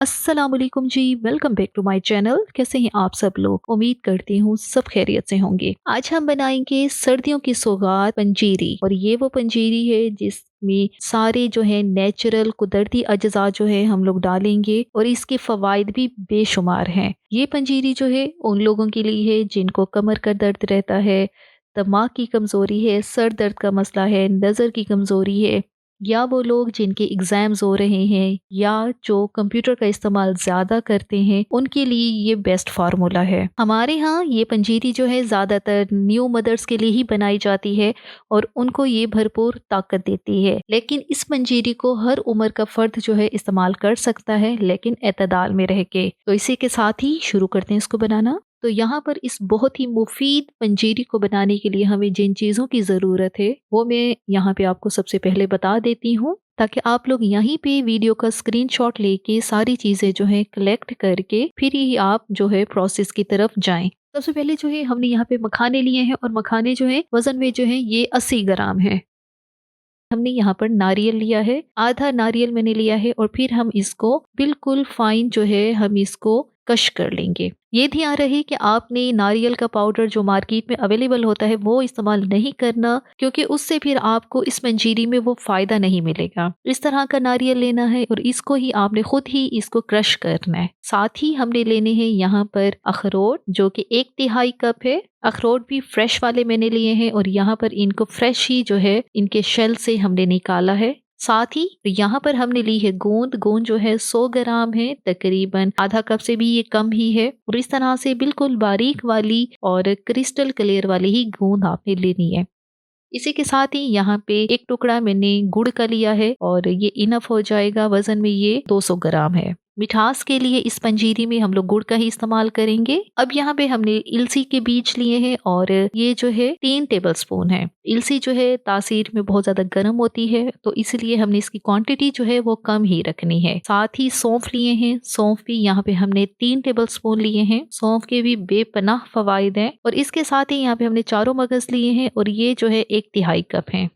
अस्सलाम वालेकुम जी, welcome back to my channel. कैसे हैं आप सब लोग? उम्मीद करती हूँ सब खैरियत से होंगे। आज हम बनाएंगे सर्दियों की सौगात पंजीरी, और ये वो पंजीरी है जिसमें सारे जो है नेचुरल कुदरती अज्जा जो है हम लोग डालेंगे, और इसके फवाइद भी बेशुमार हैं। ये पंजीरी जो है उन लोगों के लिए है जिनको कमर का दर्द रहता है, दिमाग की कमज़ोरी है, सर दर्द का मसला है, नज़र की कमज़ोरी है, या वो लोग जिनके एग्ज़ाम्स हो रहे हैं, या जो कंप्यूटर का इस्तेमाल ज़्यादा करते हैं, उनके लिए ये बेस्ट फार्मूला है। हमारे यहाँ ये पंजीरी जो है ज़्यादातर न्यू मदर्स के लिए ही बनाई जाती है, और उनको ये भरपूर ताकत देती है। लेकिन इस पंजीरी को हर उम्र का फ़र्द जो है इस्तेमाल कर सकता है, लेकिन एतदाल में रह के। तो इसी के साथ ही शुरू करते हैं इसको बनाना। तो यहाँ पर इस बहुत ही मुफीद पंजीरी को बनाने के लिए हमें जिन चीज़ों की ज़रूरत है वो मैं यहाँ पे आपको सबसे पहले बता देती हूँ, ताकि आप लोग यहीं पे वीडियो का स्क्रीनशॉट लेके सारी चीज़ें जो है कलेक्ट करके फिर ही आप जो है प्रोसेस की तरफ जाएं। सबसे पहले जो है हमने यहाँ पे मखाने लिए हैं, और मखाने जो है वज़न में जो है ये 80 ग्राम है। हमने यहाँ पर नारियल लिया है, आधा नारियल मैंने लिया है, और फिर हम इसको बिल्कुल फाइन जो है हम इसको कश कर लेंगे। ये ध्यान रहे कि आपने नारियल का पाउडर जो मार्केट में अवेलेबल होता है वो इस्तेमाल नहीं करना, क्योंकि उससे फिर आपको इस मंजीरी में वो फायदा नहीं मिलेगा। इस तरह का नारियल लेना है, और इसको ही आपने खुद ही इसको क्रश करना है। साथ ही हमने लेने हैं यहाँ पर अखरोट, जो कि 1/3 कप है। अखरोट भी फ्रेश वाले मैंने लिए हैं, और यहाँ पर इनको फ्रेश ही जो है इनके शेल से हमने निकाला है। साथ ही यहाँ पर हमने ली है गोंद। गोंद जो है 100 ग्राम है, तकरीबन आधा कप से भी ये कम ही है। और इस तरह से बिल्कुल बारीक वाली और क्रिस्टल क्लियर वाली ही गोंद आपने लेनी है। इसी के साथ ही यहाँ पे एक टुकड़ा मैंने गुड़ का लिया है, और ये इनफ हो जाएगा। वजन में ये 200 ग्राम है। मिठास के लिए इस पंजीरी में हम लोग गुड़ का ही इस्तेमाल करेंगे। अब यहाँ पे हमने इलसी के बीज लिए हैं, और ये जो है 3 टेबल स्पून है। इलसी जो है तासीर में बहुत ज्यादा गर्म होती है, तो इसलिए हमने इसकी क्वांटिटी जो है वो कम ही रखनी है। साथ ही सौंफ लिए हैं। सौंफ भी यहाँ पे हमने 3 टेबल स्पून लिए हैं। सौंफ के भी बेपनाह फवाइद हैं। और इसके साथ ही यहाँ पे हमने चारों मगज लिए हैं, और ये जो है 1/3 कप है।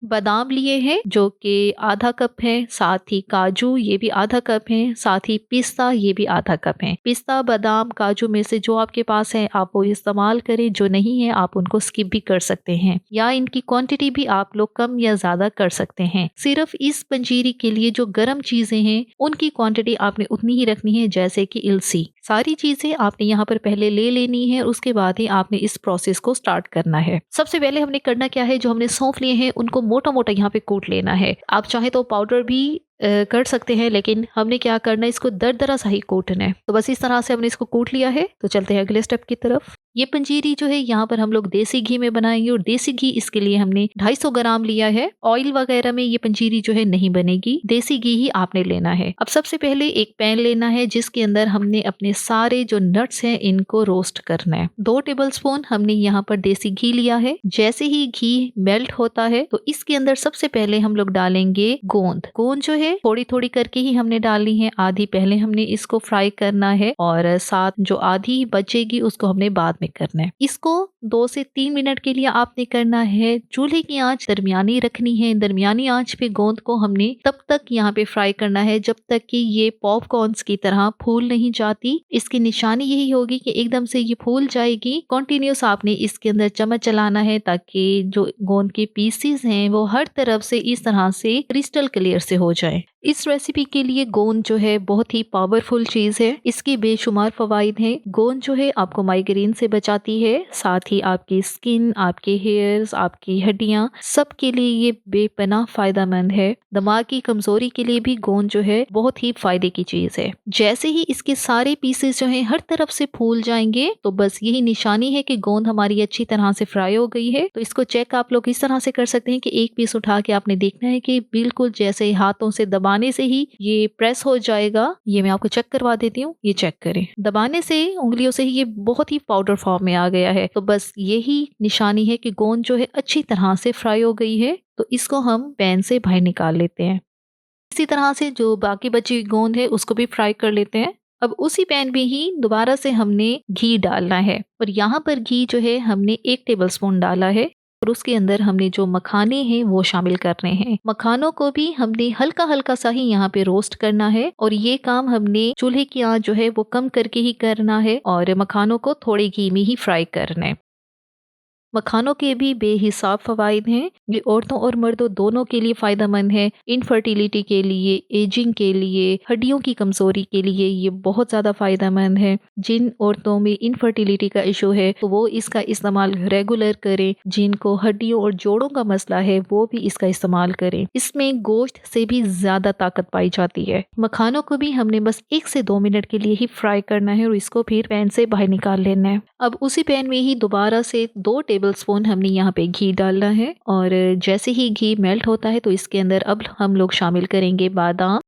बादाम लिए हैं जो कि आधा कप है। साथ ही काजू, ये भी आधा कप है। साथ ही पिस्ता, ये भी आधा कप है। पिस्ता, बादाम, काजू में से जो आपके पास है आप वो इस्तेमाल करें, जो नहीं है आप उनको स्किप भी कर सकते हैं, या इनकी क्वांटिटी भी आप लोग कम या ज्यादा कर सकते हैं। सिर्फ इस पंजीरी के लिए जो गर्म चीजें हैं उनकी क्वांटिटी आपने उतनी ही रखनी है, जैसे कि इलसी। सारी चीजें आपने यहाँ पर पहले ले लेनी है, उसके बाद ही आपने इस प्रोसेस को स्टार्ट करना है। सबसे पहले हमने करना क्या है, जो हमने सौंफ लिए हैं उनको मोटा मोटा यहाँ पे कूट लेना है। आप चाहे तो पाउडर भी कर सकते हैं, लेकिन हमने क्या करना है, इसको दरदरा सा ही कूटना है। तो बस इस तरह से हमने इसको कूट लिया है। तो चलते हैं अगले स्टेप की तरफ। ये पंजीरी जो है यहाँ पर हम लोग देसी घी में बनाएंगे, और देसी घी इसके लिए हमने 250 ग्राम लिया है। ऑयल वगैरह में ये पंजीरी जो है नहीं बनेगी, देसी घी ही आपने लेना है। अब सबसे पहले एक पैन लेना है, जिसके अंदर हमने अपने सारे जो नट्स हैं इनको रोस्ट करना है। 2 टेबल स्पून हमने यहाँ पर देसी घी लिया है। जैसे ही घी मेल्ट होता है तो इसके अंदर सबसे पहले हम लोग डालेंगे गोंद। गोंद जो है थोड़ी थोड़ी करके ही हमने डालनी है। आधी पहले हमने इसको फ्राई करना है, और साथ जो आधी बचेगी उसको हमने बाद में करना है। इसको 2 से 3 मिनट के लिए आपने करना है। चूल्हे की आंच दरमियानी रखनी है। दरमियानी आंच पे गोंद को हमने तब तक यहाँ पे फ्राई करना है जब तक कि ये पॉपकॉर्न्स की तरह फूल नहीं जाती। इसकी निशानी यही होगी कि एकदम से ये फूल जाएगी। कंटिन्यूस आपने इसके अंदर चम्मच चलाना है, ताकि जो गोंद के पीसेस हैं वो हर तरफ से इस तरह से क्रिस्टल क्लियर से हो जाए। इस रेसिपी के लिए गोंद जो है बहुत ही पावरफुल चीज है। इसकी बेशुमार फवाइद हैं। गोंद जो है आपको माइग्रेन से बचाती है। साथ ही आपकी स्किन, आपके हेयर्स, आपकी हड्डियां, सब के लिए ये बेपनाह फायदेमंद है। दिमाग की कमजोरी के लिए भी गोंद जो है बहुत ही फायदे की चीज है। जैसे ही इसके सारे पीसेस जो है हर तरफ से फूल जाएंगे, तो बस यही निशानी है कि गोंद हमारी अच्छी तरह से फ्राई हो गई है। तो इसको चेक आप लोग इस तरह से कर सकते हैं कि एक पीस उठा के आपने देखना है कि बिल्कुल जैसे हाथों से दबाने से ही ये प्रेस हो जाएगा। ये मैं आपको चेक करवा देती हूँ, ये चेक करें। दबाने से, उंगलियों से ही ये बहुत ही पाउडर फॉर्म में आ गया है। तो बस यही निशानी है कि गोंद जो है अच्छी तरह से फ्राई हो गई है। तो इसको हम पैन से बाहर निकाल लेते हैं। इसी तरह से जो बाकी बची हुई गोंद है उसको भी फ्राई कर लेते हैं। अब उसी पैन में ही दोबारा से हमने घी डालना है, और यहाँ पर घी जो है हमने 1 टेबल स्पून डाला है। और उसके अंदर हमने जो मखाने हैं वो शामिल करने हैं। मखानों को भी हमने हल्का हल्का सा ही यहाँ पे रोस्ट करना है और ये काम हमने चूल्हे की आंच जो है वो कम करके ही करना है और मखानों को थोड़े घी में ही फ्राई करना है। मखानों के भी बेहिसाब फ़वाइद हैं। ये औरतों और मर्दों दोनों के लिए फ़ायदेमंद है। इनफर्टिलिटी के लिए, एजिंग के लिए, हड्डियों की कमज़ोरी के लिए ये बहुत ज़्यादा फ़ायदेमंद है। जिन औरतों में इनफर्टिलिटी का इशू है तो वो इसका इस्तेमाल रेगुलर करें। जिनको हड्डियों और जोड़ों का मसला है वो भी इसका इस्तेमाल करें। इसमें गोश्त से भी ज़्यादा ताकत पाई जाती है। मखानों को भी हमने बस 1 से 2 मिनट के लिए ही फ्राई करना है और इसको फिर पैन से बाहर निकाल लेना है। अब उसी पैन में ही दोबारा से 2 टेबलस्पून हमने यहाँ पे घी डालना है और जैसे ही घी मेल्ट होता है तो इसके अंदर अब हम लोग शामिल करेंगे बादाम।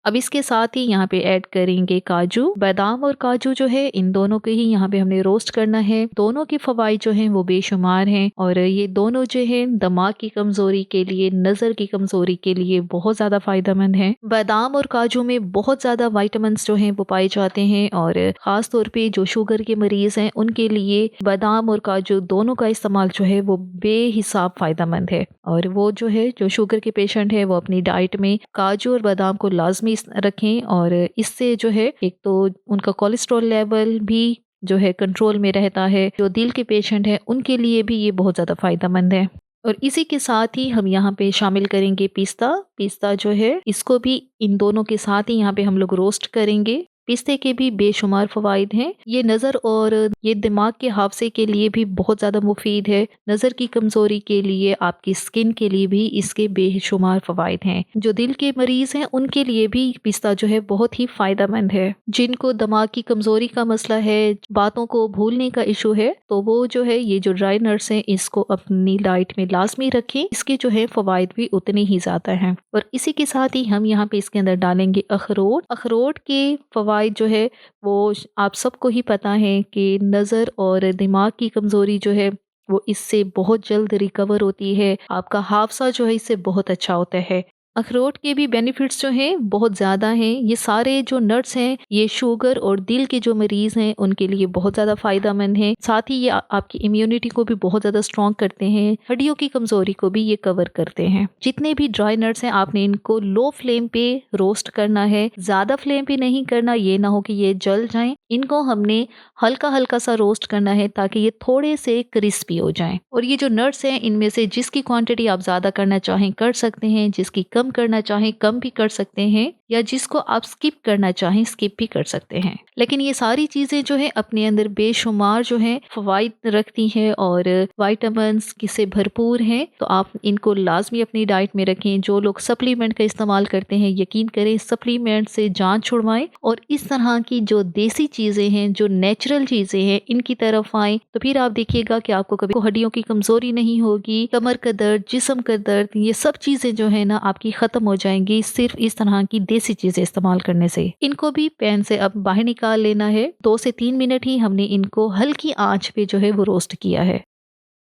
अब इसके साथ ही यहाँ पे ऐड करेंगे काजू। बादाम और काजू जो है इन दोनों को ही यहाँ पे हमने रोस्ट करना है। दोनों के फवाइद जो हैं वो बेशुमार हैं और ये दोनों जो है दिमाग की कमजोरी के लिए, नजर की कमजोरी के लिए बहुत ज्यादा फायदेमंद हैं। बादाम और काजू में बहुत ज्यादा विटामिन जो हैं वो पाए जाते हैं और खास तौर पे जो शुगर के मरीज हैं उनके लिए बादाम और काजू दोनों का इस्तेमाल जो है वो बेहिसाब फायदेमंद है। और वो जो है जो शुगर के पेशेंट है वो अपनी डाइट में काजू और बादाम को लाजमी रखें और इससे जो है एक तो उनका कोलेस्ट्रॉल लेवल भी जो है कंट्रोल में रहता है। जो दिल के पेशेंट हैं उनके लिए भी ये बहुत ज़्यादा फायदेमंद है। और इसी के साथ ही हम यहाँ पे शामिल करेंगे पिस्ता। पिस्ता जो है इसको भी इन दोनों के साथ ही यहाँ पे हम लोग रोस्ट करेंगे। पिस्ते के भी बेशुमार फवाइद हैं। ये नज़र और ये दिमाग के हाफजे के लिए भी बहुत ज़्यादा मुफीद है। नज़र की कमज़ोरी के लिए, आपकी स्किन के लिए भी इसके बेशुमार फवाइद हैं। जो दिल के मरीज़ हैं उनके लिए भी पिस्ता जो है बहुत ही फ़ायदेमंद है। जिनको दिमाग की कमज़ोरी का मसला है, बातों को भूलने का इशू है, तो वो जो है ये जो ड्राई नट्स हैं इसको अपनी डाइट में लाजमी रखें। इसके जो है फवाइद भी उतने ही ज़्यादा हैं। और इसी के साथ ही हम यहाँ पे इसके अंदर डालेंगे अखरोट। अखरोट के फवाइद जो है वो आप सबको ही पता है कि नज़र और दिमाग की कमज़ोरी जो है वो इससे बहुत जल्द रिकवर होती है। आपका हादसा जो है इससे बहुत अच्छा होता है। अखरोट के भी बेनिफिट्स जो हैं बहुत ज़्यादा हैं। ये सारे जो नट्स हैं ये शुगर और दिल के जो मरीज़ हैं उनके लिए बहुत ज़्यादा फ़ायदेमंद हैं। साथ ही ये आपकी इम्यूनिटी को भी बहुत ज़्यादा स्ट्रॉन्ग करते हैं। हड्डियों की कमज़ोरी को भी ये कवर करते हैं। जितने भी ड्राई नट्स हैं आपने इनको लो फ्लेम पे रोस्ट करना है, ज़्यादा फ्लेम पे नहीं करना, ये ना हो कि ये जल जाएं। इनको हमने हल्का हल्का सा रोस्ट करना है ताकि ये थोड़े से क्रिस्पी हो जाएं। और ये जो नट्स हैं इनमें से जिसकी क्वांटिटी आप ज़्यादा करना चाहें कर सकते हैं, जिसकी कम करना चाहें कम भी कर सकते हैं, या जिसको आप स्किप करना चाहें स्किप भी कर सकते हैं। लेकिन ये सारी चीज़ें जो है अपने अंदर बेशुमार जो है फवाइद रखती हैं और विटामिन्स से भरपूर हैं। तो आप इनको लाजमी अपनी डाइट में रखें। जो लोग सप्लीमेंट का इस्तेमाल करते हैं यकीन करें सप्लीमेंट से जान छुड़वाएं और इस तरह की जो देसी चीज़ें हैं, जो नेचुरल चीज़ें हैं, इनकी तरफ आएं। तो फिर आप देखिएगा कि आपको कभी हड्डियों की कमज़ोरी नहीं होगी, कमर का दर्द, जिस्म का दर्द, ये सब चीज़ें जो है ना आपकी ख़त्म हो जाएंगी सिर्फ इस तरह की देसी चीज़ें इस्तेमाल करने से। इनको भी पैन से अब बाहर निकाल लेना है। 2 से 3 मिनट ही हमने इनको हल्की आंच पे जो है वो रोस्ट किया है।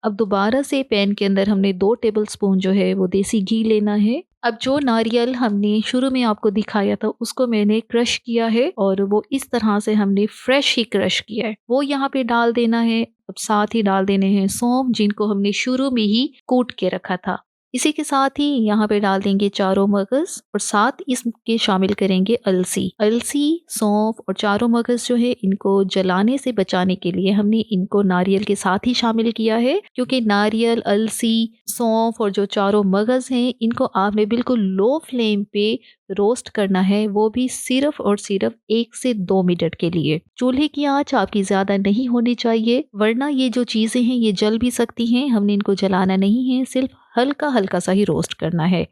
अब दोबारा से पैन के अंदर हमने 2 टेबलस्पून जो है वो देसी घी लेना है। अब जो नारियल हमने शुरू में आपको दिखाया था उसको मैंने क्रश किया है और वो इस तरह से हमने फ्रेश ही क्रश किया है, वो यहाँ पे डाल देना है। अब साथ ही डाल देने हैं सौंफ जिनको हमने शुरू में ही कूट के रखा था। इसी के साथ ही यहाँ पे डाल देंगे चारों मगज और साथ इसके शामिल करेंगे अलसी। अलसी, सौंफ और चारों मगज जो है इनको जलाने से बचाने के लिए हमने इनको नारियल के साथ ही शामिल किया है, क्योंकि नारियल, अलसी, सौंफ और जो चारों मगज हैं इनको आपने बिल्कुल लो फ्लेम पे रोस्ट करना है, वो भी सिर्फ और सिर्फ 1 से 2 मिनट के लिए। चूल्हे की आंच आपकी ज्यादा नहीं होनी चाहिए वरना ये जो चीजें हैं ये जल भी सकती हैं। हमने इनको जलाना नहीं है, सिर्फ हल्का हल्का सा ही रोस्ट करना है।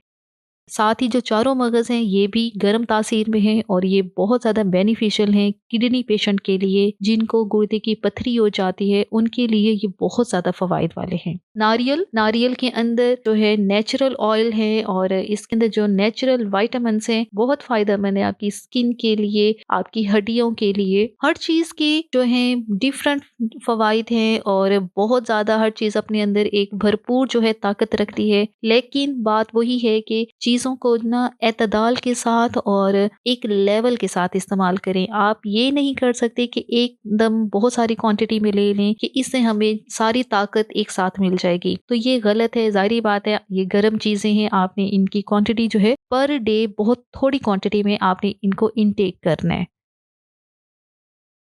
साथ ही जो चारों मगज हैं ये भी गर्म तासीर में हैं और ये बहुत ज़्यादा बेनिफिशियल हैं किडनी पेशेंट के लिए, जिनको गुर्दे की पथरी हो जाती है उनके लिए ये बहुत ज़्यादा फ़वाइद वाले हैं। नारियल के अंदर जो है नेचुरल ऑयल है और इसके अंदर जो नेचुरल विटामिन्स हैं बहुत फ़ायदेमंद है आपकी स्किन के लिए, आपकी हड्डियों के लिए। हर चीज़ के जो है डिफरेंट फ़वाइद हैं और बहुत ज़्यादा हर चीज़ अपने अंदर एक भरपूर जो है ताकत रखती है। लेकिन बात वही है कि चीज़ों को ना एतदाल के साथ और एक लेवल के साथ इस्तेमाल करें। आप ये नहीं कर सकते कि एकदम बहुत सारी क्वांटिटी में ले लें कि इससे हमें सारी ताकत एक साथ मिल जाएगी, तो ये गलत है। ज़ाहिर बात है, ये गर्म चीज़ें हैं, आपने इनकी क्वांटिटी जो है पर डे बहुत थोड़ी क्वांटिटी में आपने इनको इनटेक करना है।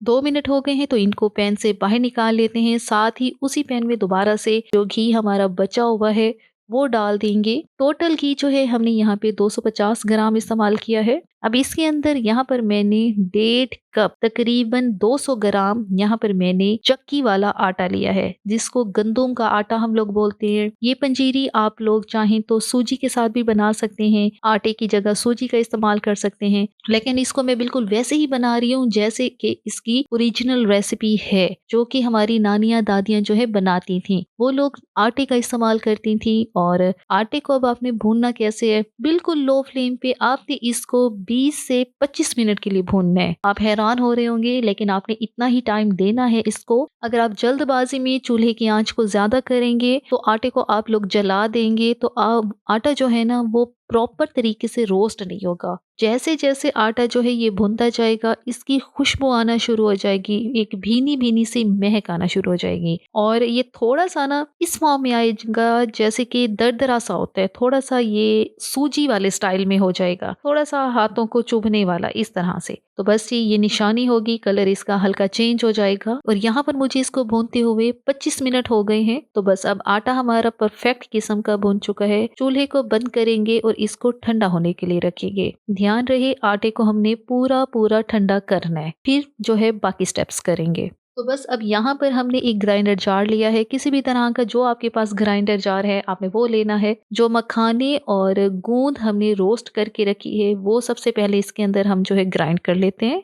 2 मिनट हो गए हैं तो इनको पैन से बाहर निकाल लेते हैं। साथ ही उसी पैन में दोबारा से जो घी हमारा बचा हुआ है वो डाल देंगे। टोटल घी जो है हमने यहाँ पे 250 ग्राम इस्तेमाल किया है। अब इसके अंदर यहाँ पर मैंने 1.5 कप तकरीबन 200 ग्राम यहाँ पर मैंने चक्की वाला आटा लिया है, जिसको गंदुम का आटा हम लोग बोलते हैं। ये पंजीरी आप लोग चाहें तो सूजी के साथ भी बना सकते हैं, आटे की जगह सूजी का इस्तेमाल कर सकते हैं, लेकिन इसको मैं बिल्कुल वैसे ही बना रही हूँ जैसे कि इसकी ओरिजिनल रेसिपी है, जो कि हमारी नानियां दादियां जो है बनाती थी। वो लोग आटे का इस्तेमाल करती थी। और आटे को अब आपने भूनना कैसे है, बिल्कुल लो फ्लेम पे आपने इसको 20 से 25 मिनट के लिए भूनना है। आप हैरान हो रहे होंगे, लेकिन आपने इतना ही टाइम देना है इसको। अगर आप जल्दबाजी में चूल्हे की आंच को ज्यादा करेंगे तो आटे को आप लोग जला देंगे, तो आटा जो है ना वो प्रॉपर तरीके से रोस्ट नहीं होगा। जैसे जैसे आटा जो है ये भुनता जाएगा, इसकी खुशबू आना शुरू हो जाएगी, एक भीनी भीनी सी महक आना शुरू हो जाएगी, और ये थोड़ा सा ना इस फॉर्म में आएगा जैसे कि दरदरा सा होता है, थोड़ा सा ये सूजी वाले स्टाइल में हो जाएगा, थोड़ा सा हाथों को चुभने वाला इस तरह से। तो बस ये निशानी होगी, कलर इसका हल्का चेंज हो जाएगा। और यहाँ पर मुझे इसको भूनते हुए 25 मिनट हो गए हैं। तो बस अब आटा हमारा परफेक्ट किस्म का भून चुका है। चूल्हे को बंद करेंगे और इसको ठंडा होने के लिए रखेंगे। ध्यान रहे आटे को हमने पूरा पूरा ठंडा करना है, फिर जो है बाकी स्टेप्स करेंगे। तो बस अब यहाँ पर हमने एक ग्राइंडर जार लिया है, किसी भी तरह का जो आपके पास ग्राइंडर जार है आपने वो लेना है। जो मखाने और गूंद हमने रोस्ट करके रखी है वो सबसे पहले इसके अंदर हम जो है ग्राइंड कर लेते हैं।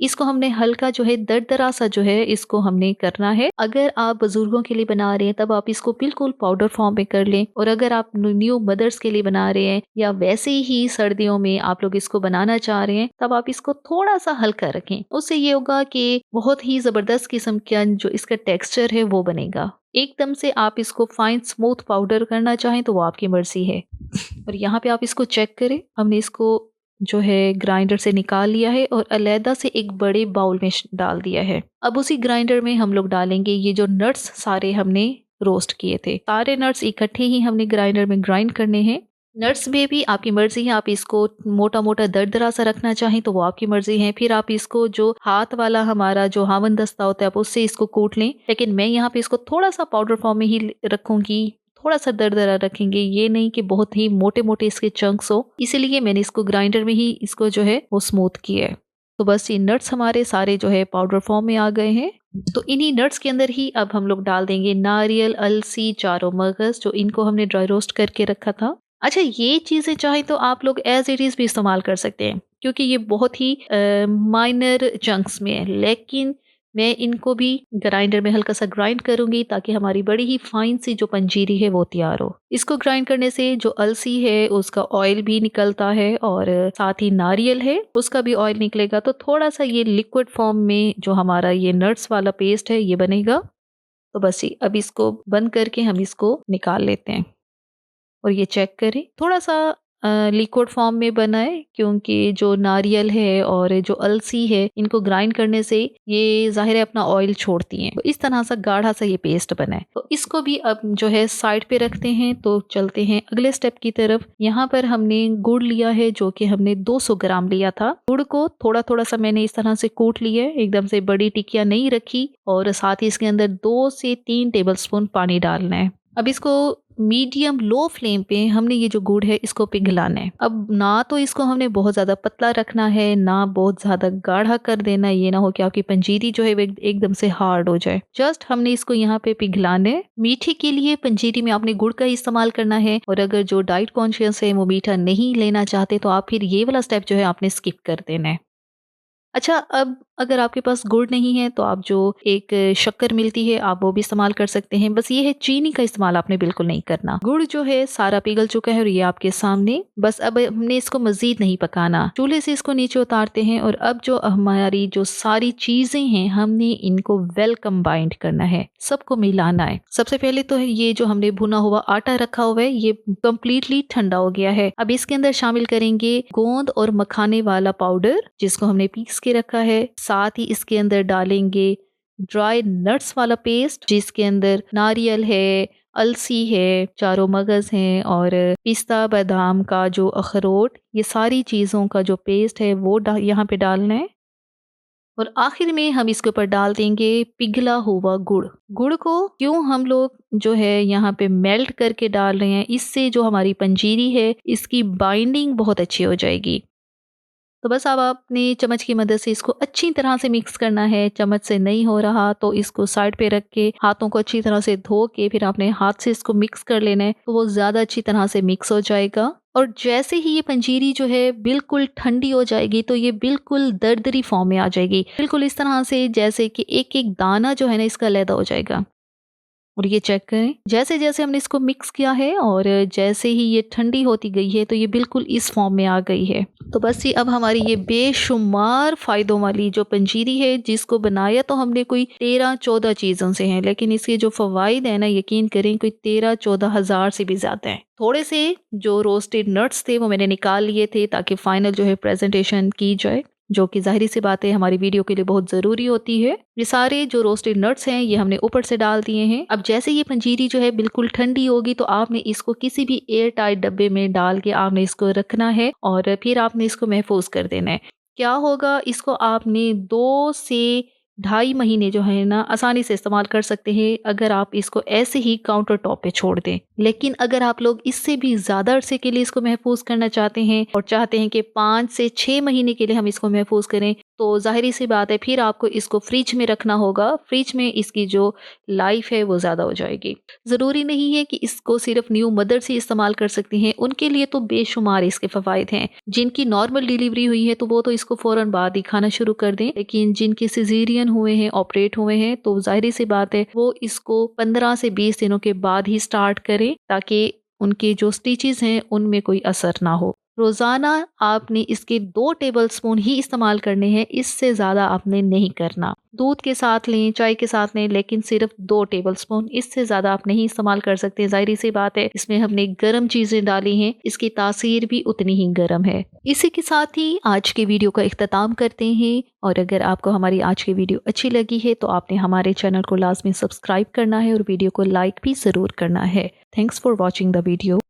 इसको हमने हल्का जो है दरदरा सा जो है इसको हमने करना है। अगर आप बुजुर्गों के लिए बना रहे हैं तब आप इसको बिल्कुल पाउडर फॉर्म में कर लें, और अगर आप न्यू मदर्स के लिए बना रहे हैं या वैसे ही सर्दियों में आप लोग इसको बनाना चाह रहे हैं तब आप इसको थोड़ा सा हल्का रखें। उससे ये होगा कि बहुत ही जबरदस्त किस्म का जो इसका टेक्सचर है वो बनेगा। एकदम से आप इसको फाइन स्मूथ पाउडर करना चाहें तो वो आपकी मर्जी है। और यहाँ पे आप इसको चेक करें, हमने इसको जो है ग्राइंडर से निकाल लिया है और अलहदा से एक बड़े बाउल में डाल दिया है। अब उसी ग्राइंडर में हम लोग डालेंगे ये जो नट्स सारे हमने रोस्ट किए थे, सारे नट्स इकट्ठे ही हमने ग्राइंडर में ग्राइंड करने हैं। नट्स में भी आपकी मर्जी है, आप इसको मोटा मोटा दरदरा सा रखना चाहें तो वो आपकी मर्जी है। फिर आप इसको जो हाथ वाला हमारा जो हावन दस्ता होता है आप उससे इसको कूट लें, लेकिन मैं यहाँ पे इसको थोड़ा सा पाउडर फॉर्म में ही रखूंगी, थोड़ा सा दरदरा रखेंगे, ये नहीं कि बहुत ही मोटे मोटे इसके चंक्स हो, इसीलिए मैंने इसको ग्राइंडर में ही इसको जो है वो स्मूथ किया है। तो बस ये नट्स हमारे सारे जो है पाउडर फॉर्म में आ गए हैं। तो इन्हीं नट्स के अंदर ही अब हम लोग डाल देंगे नारियल, अलसी, चारों मगज जो इनको हमने ड्राई रोस्ट करके रखा था। अच्छा, ये चीजें चाहे तो आप लोग एज इट इज भी इस्तेमाल कर सकते हैं, क्योंकि ये बहुत ही माइनर चंक्स में है, लेकिन मैं इनको भी ग्राइंडर में हल्का सा ग्राइंड करूंगी ताकि हमारी बड़ी ही फाइन सी जो पंजीरी है वो तैयार हो। इसको ग्राइंड करने से जो अलसी है उसका ऑयल भी निकलता है और साथ ही नारियल है उसका भी ऑयल निकलेगा, तो थोड़ा सा ये लिक्विड फॉर्म में जो हमारा ये नट्स वाला पेस्ट है ये बनेगा। तो बस ये अब इसको बंद करके हम इसको निकाल लेते हैं और ये चेक करें थोड़ा सा लिक्विड फॉर्म में बना है, क्योंकि जो नारियल है और जो अलसी है इनको ग्राइंड करने से ये जाहिर है अपना ऑयल छोड़ती हैं। तो इस तरह सा गाढ़ा सा ये पेस्ट बना है। तो इसको भी अब जो है साइड पे रखते हैं। तो चलते हैं अगले स्टेप की तरफ। यहाँ पर हमने गुड़ लिया है जो कि हमने 200 ग्राम लिया था। गुड़ को थोड़ा थोड़ा सा मैंने इस तरह से कूट लिया है, एकदम से बड़ी टिकिया नहीं रखी, और साथ ही इसके अंदर 2 से 3 टेबलस्पून पानी डालना है। अब इसको मीडियम लो फ्लेम पे हमने ये जो गुड़ है इसको पिघलाना है। अब ना तो इसको हमने बहुत ज्यादा पतला रखना है ना बहुत ज्यादा गाढ़ा कर देना है, ये ना हो कि आपकी पंजीरी जो है वो एकदम से हार्ड हो जाए। जस्ट हमने इसको यहाँ पे पिघलाना है। मीठे के लिए पंजीरी में आपने गुड़ का ही इस्तेमाल करना है, और अगर जो डाइट कॉन्शियस है वो मीठा नहीं लेना चाहते तो आप फिर ये वाला स्टेप जो है आपने स्किप कर देना है। अच्छा, अब अगर आपके पास गुड़ नहीं है तो आप जो एक शक्कर मिलती है आप वो भी इस्तेमाल कर सकते हैं। बस ये है चीनी का इस्तेमाल आपने बिल्कुल नहीं करना। गुड़ जो है सारा पिघल चुका है और ये आपके सामने। बस अब हमने इसको मजीद नहीं पकाना, चूल्हे से इसको नीचे उतारते हैं और अब जो हमारी जो सारी चीजें हैं हमने इनको वेल कंबाइंड करना है, सबको मिलाना है। सबसे पहले तो ये जो हमने भुना हुआ आटा रखा हुआ है ये कम्प्लीटली ठंडा हो गया है। अब इसके अंदर शामिल करेंगे गोंद और मखाने वाला पाउडर जिसको हमने पीस के रखा है। साथ ही इसके अंदर डालेंगे ड्राई नट्स वाला पेस्ट जिसके अंदर नारियल है, अलसी है, चारों मगज हैं और पिस्ता बादाम का जो अखरोट, ये सारी चीज़ों का जो पेस्ट है वो यहाँ पे डालना है। और आखिर में हम इसके ऊपर डाल देंगे पिघला हुआ गुड़। गुड़ को क्यों हम लोग जो है यहाँ पे मेल्ट करके डाल रहे हैं, इससे जो हमारी पंजीरी है इसकी बाइंडिंग बहुत अच्छी हो जाएगी। तो बस अब आपने चम्मच की मदद से इसको अच्छी तरह से मिक्स करना है। चम्मच से नहीं हो रहा तो इसको साइड पे रख के हाथों को अच्छी तरह से धो के फिर आपने हाथ से इसको मिक्स कर लेना है, तो वो ज़्यादा अच्छी तरह से मिक्स हो जाएगा। और जैसे ही ये पंजीरी जो है बिल्कुल ठंडी हो जाएगी तो ये बिल्कुल दरदरी फॉर्म में आ जाएगी, बिल्कुल इस तरह से जैसे कि एक एक दाना जो है ना इसका अलग हो जाएगा। और ये चेक करें, जैसे जैसे हमने इसको मिक्स किया है और जैसे ही ये ठंडी होती गई है तो ये बिल्कुल इस फॉर्म में आ गई है। तो बस ये अब हमारी ये बेशुमार फ़ायदों वाली जो पंजीरी है जिसको बनाया तो हमने कोई 13-14 चीज़ों से है, लेकिन इसके जो फ़वाइद है ना यकीन करें कोई 13-14 हज़ार से भी ज़्यादा है। थोड़े से जो रोस्टेड नट्स थे वो मैंने निकाल लिए थे ताकि फाइनल जो है प्रेजेंटेशन की जाए, जो कि ज़ाहिर सी बात है हमारी वीडियो के लिए बहुत ज़रूरी होती है। ये सारे जो रोस्टेड नट्स हैं ये हमने ऊपर से डाल दिए हैं। अब जैसे ये पंजीरी जो है बिल्कुल ठंडी होगी तो आपने इसको किसी भी एयर टाइट डब्बे में डाल के आपने इसको रखना है और फिर आपने इसको महफूज कर देना है। क्या होगा, इसको आपने 2 से 2.5 महीने जो है ना आसानी से इस्तेमाल कर सकते हैं अगर आप इसको ऐसे ही काउंटर टॉप पे छोड़ दें। लेकिन अगर आप लोग इससे भी ज़्यादा अरसे के लिए इसको महफूज करना चाहते हैं और चाहते हैं कि 5 से 6 महीने के लिए हम इसको महफूज करें, तो ज़ाहिर सी बात है फिर आपको इसको फ्रिज में रखना होगा। फ्रिज में इसकी जो लाइफ है वो ज़्यादा हो जाएगी। ज़रूरी नहीं है कि इसको सिर्फ न्यू मदर से इस्तेमाल कर सकती हैं, उनके लिए तो बेशुमार इसके फ़वाइद हैं। जिनकी नॉर्मल डिलीवरी हुई है तो वो तो इसको फ़ौरन बाद ही खाना शुरू कर दें, लेकिन जिनके सिजेरियन हुए हैं, ऑपरेट हुए हैं, तो ज़ाहिर सी बात है वो इसको 15 से 20 दिनों के बाद ही स्टार्ट करें ताकि उनके जो स्टिचेस हैं उनमें कोई असर ना हो। रोज़ाना आपने इसके 2 टेबलस्पून ही इस्तेमाल करने हैं, इससे ज़्यादा आपने नहीं करना। दूध के साथ लें, चाय के साथ लें, लेकिन सिर्फ 2 टेबलस्पून, इससे ज़्यादा आप नहीं इस्तेमाल कर सकते। ज़ाहिर सी बात है इसमें हमने गर्म चीज़ें डाली हैं, इसकी तासीर भी उतनी ही गर्म है। इसी के साथ ही आज के वीडियो का इख्तिताम करते हैं और अगर आपको हमारी आज की वीडियो अच्छी लगी है तो आपने हमारे चैनल को लाजमी सब्सक्राइब करना है और वीडियो को लाइक भी ज़रूर करना है। Thanks for watching the video.